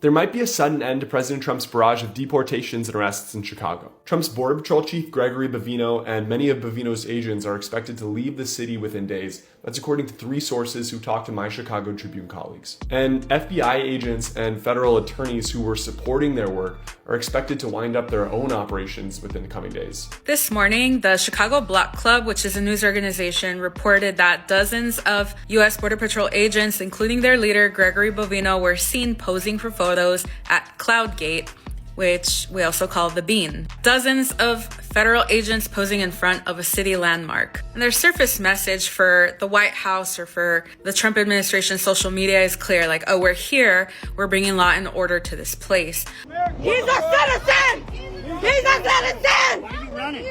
There might be a sudden end to President Trump's barrage of deportations and arrests in Chicago. Trump's Border Patrol Chief Gregory Bovino and many of Bovino's agents are expected to leave the city within days. That's according to 3 sources who talked to my Chicago Tribune colleagues. And FBI agents and federal attorneys who were supporting their work are expected to wind up their own operations within the coming days. This morning, the Chicago Block Club, which is a news organization, reported that dozens of U.S. Border Patrol agents, including their leader, Gregory Bovino, were seen posing for photos at Cloud Gate, which we also call the Bean. Dozens of federal agents posing in front of a city landmark. And their surface message for the White House or for the Trump administration social media is clear, like, oh, we're here, we're bringing law and order to this place. He's a citizen! He's a citizen! Why are you running?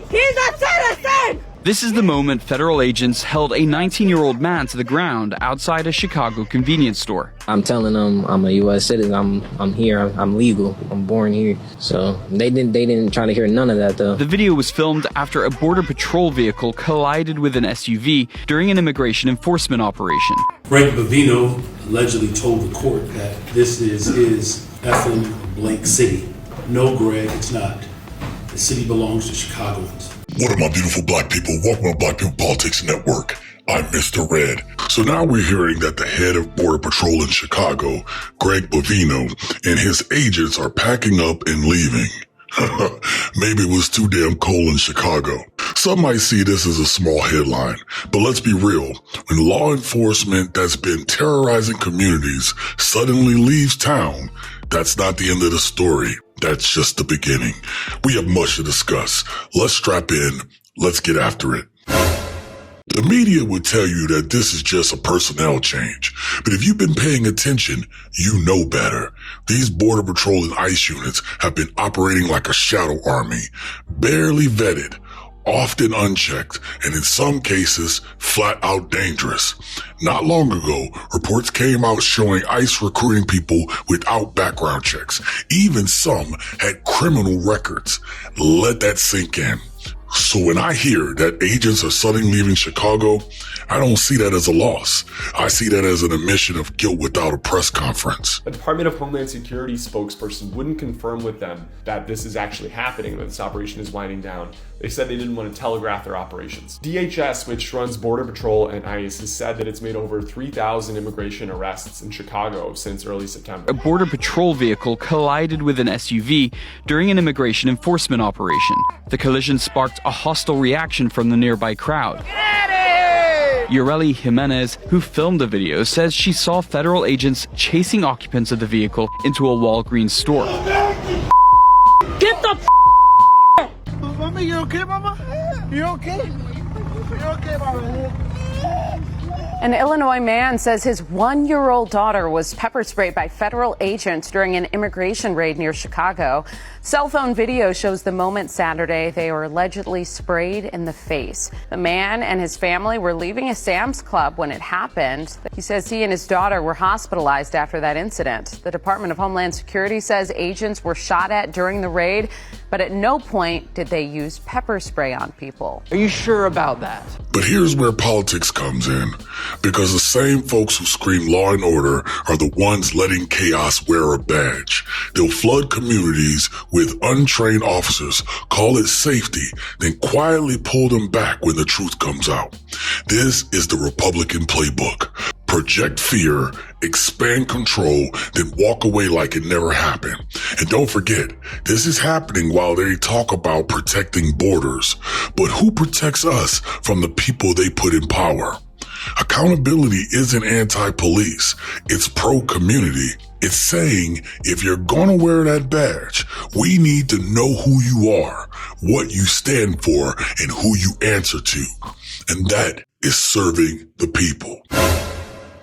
He's a citizen! This is the moment federal agents held a 19-year-old man to the ground outside a Chicago convenience store. I'm telling them I'm a U.S. citizen. I'm here. I'm legal. I'm born here. So they didn't try to hear none of that, though. The video was filmed after a Border Patrol vehicle collided with an SUV during an immigration enforcement operation. Greg Bovino allegedly told the court that this is his effing blank city. No, Greg, it's not. The city belongs to Chicagoans. What up, my beautiful black people? Welcome to Black People Politics Network. I'm Mr. Red. So now we're hearing that the head of Border Patrol in Chicago, Greg Bovino, and his agents are packing up and leaving. Maybe it was too damn cold in Chicago. Some might see this as a small headline, but let's be real. When law enforcement that's been terrorizing communities suddenly leaves town, that's not the end of the story. That's just the beginning. We have much to discuss. Let's strap in. Let's get after it. The media would tell you that this is just a personnel change. But if you've been paying attention, you know better. These Border Patrol and ICE units have been operating like a shadow army, barely vetted, often unchecked, and in some cases, flat out dangerous. Not long ago, reports came out showing ICE recruiting people without background checks. Even some had criminal records. Let that sink in. So when I hear that agents are suddenly leaving Chicago, I don't see that as a loss. I see that as an admission of guilt without a press conference. A Department of Homeland Security spokesperson wouldn't confirm with them that this is actually happening, that this operation is winding down. They said they didn't want to telegraph their operations. DHS, which runs Border Patrol and ICE, has said that it's made over 3,000 immigration arrests in Chicago since early September. A Border Patrol vehicle collided with an SUV during an immigration enforcement operation. The collision sparked a hostile reaction from the nearby crowd. Yoreli Jimenez, who filmed the video, says she saw federal agents chasing occupants of the vehicle into a Walgreens store. Get the Mama, you okay, Mama? You okay? You okay, Mama? An Illinois man says his 1-year-old daughter was pepper sprayed by federal agents during an immigration raid near Chicago. Cell phone video shows the moment Saturday. They were allegedly sprayed in the face. The man and his family were leaving a Sam's Club when it happened. He says he and his daughter were hospitalized after that incident. The Department of Homeland Security says agents were shot at during the raid, but at no point did they use pepper spray on people. Are you sure about that? But here's where politics comes in. Because the same folks who scream law and order are the ones letting chaos wear a badge. They'll flood communities with untrained officers, call it safety, then quietly pull them back when the truth comes out. This is the Republican playbook. Project fear, expand control, then walk away like it never happened. And don't forget, this is happening while they talk about protecting borders. But who protects us from the people they put in power? Accountability isn't anti-police. It's pro-community. It's saying, if you're gonna wear that badge, we need to know who you are, what you stand for, and who you answer to. And that is serving the people.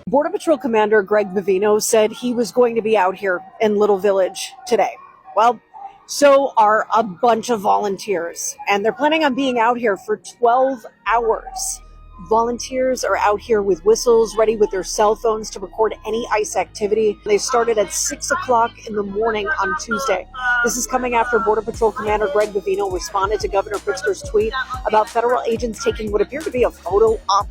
Border Patrol Commander Greg Bovino said he was going to be out here in Little Village today. Well, so are a bunch of volunteers, and they're planning on being out here for 12 hours. Volunteers are out here with whistles, ready with their cell phones to record any ICE activity. They started at 6 o'clock in the morning on Tuesday. This is coming after Border Patrol Commander Greg Bovino responded to Governor Pritzker's tweet about federal agents taking what appeared to be a photo op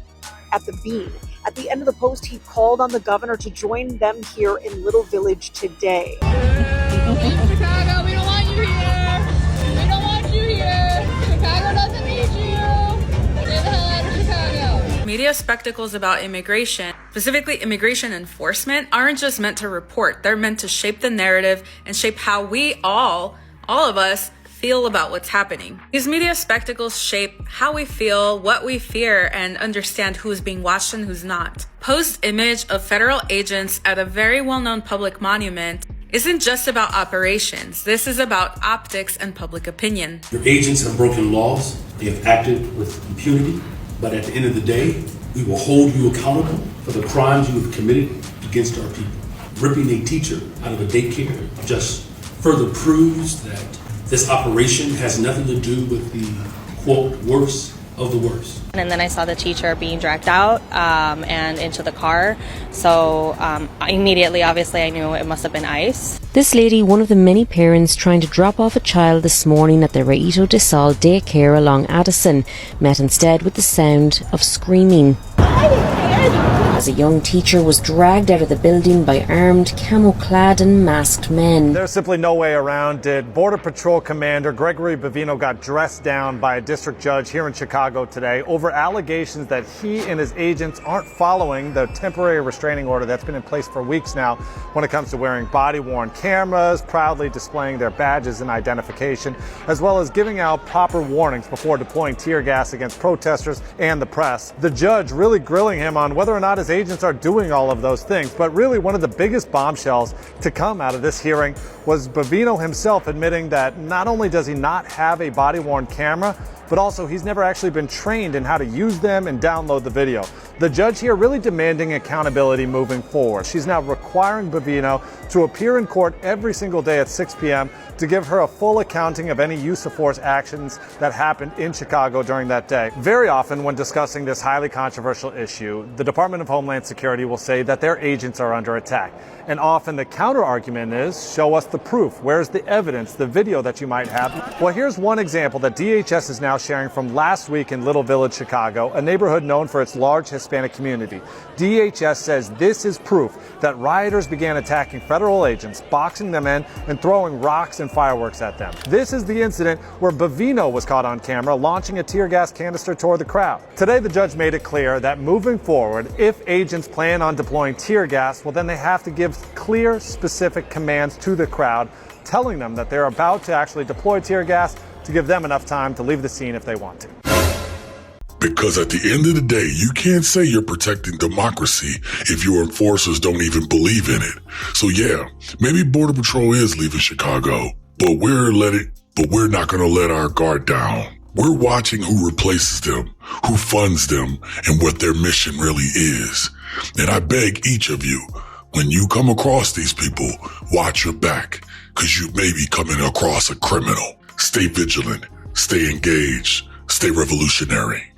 at the Bean At the end of the post, he called on the governor to join them here in Little Village today. Chicago, we don't want you here. We don't want you here. Chicago doesn't need you. Get the hell out of Chicago. Media spectacles about immigration, specifically immigration enforcement, aren't just meant to report. They're meant to shape the narrative and shape how we all of us, feel about what's happening. These media spectacles shape how we feel, what we fear, and understand who's being watched and who's not. Post image of federal agents at a very well-known public monument isn't just about operations. This is about optics and public opinion. Your agents have broken laws. They have acted with impunity. But at the end of the day, we will hold you accountable for the crimes you have committed against our people. Ripping a teacher out of a daycare just further proves that this operation has nothing to do with the, quote, worst of the worst. And then I saw the teacher being dragged out and into the car. So immediately, obviously, I knew it must have been ICE. This lady, one of the many parents trying to drop off a child this morning at the Raito de Sol daycare along Addison, met instead with the sound of screaming. As a young teacher was dragged out of the building by armed, camo-clad and masked men. There's simply no way around it. Border Patrol Commander Gregory Bovino got dressed down by a district judge here in Chicago today over allegations that he and his agents aren't following the temporary restraining order that's been in place for weeks now when it comes to wearing body-worn cameras, proudly displaying their badges and identification, as well as giving out proper warnings before deploying tear gas against protesters and the press. The judge really grilling him on whether or not his agents are doing all of those things. But really, one of the biggest bombshells to come out of this hearing was Bovino himself admitting that not only does he not have a body-worn camera, but also he's never actually been trained in how to use them and download the video. The judge here really demanding accountability moving forward. She's now requiring Bovino to appear in court every single day at 6 p.m. to give her a full accounting of any use of force actions that happened in Chicago during that day. Very often when discussing this highly controversial issue, the Department of Homeland Security will say that their agents are under attack. And often the counter argument is, show us the proof. Where's the evidence, the video that you might have? Well, here's one example that DHS is now sharing from last week in Little Village, Chicago, a neighborhood known for its large Hispanic community. DHS says this is proof that rioters began attacking federal agents, boxing them in, and throwing rocks and fireworks at them. This is the incident where Bovino was caught on camera launching a tear gas canister toward the crowd. Today, the judge made it clear that moving forward, if agents plan on deploying tear gas, well, then they have to give clear, specific commands to the crowd, telling them that they're about to actually deploy tear gas to give them enough time to leave the scene if they want to. Because at the end of the day, you can't say you're protecting democracy if your enforcers don't even believe in it. So yeah, maybe Border Patrol is leaving Chicago, but we're not going to let our guard down. We're watching who replaces them, who funds them, and what their mission really is. And I beg each of you, when you come across these people, watch your back, because you may be coming across a criminal. Stay vigilant, stay engaged, stay revolutionary.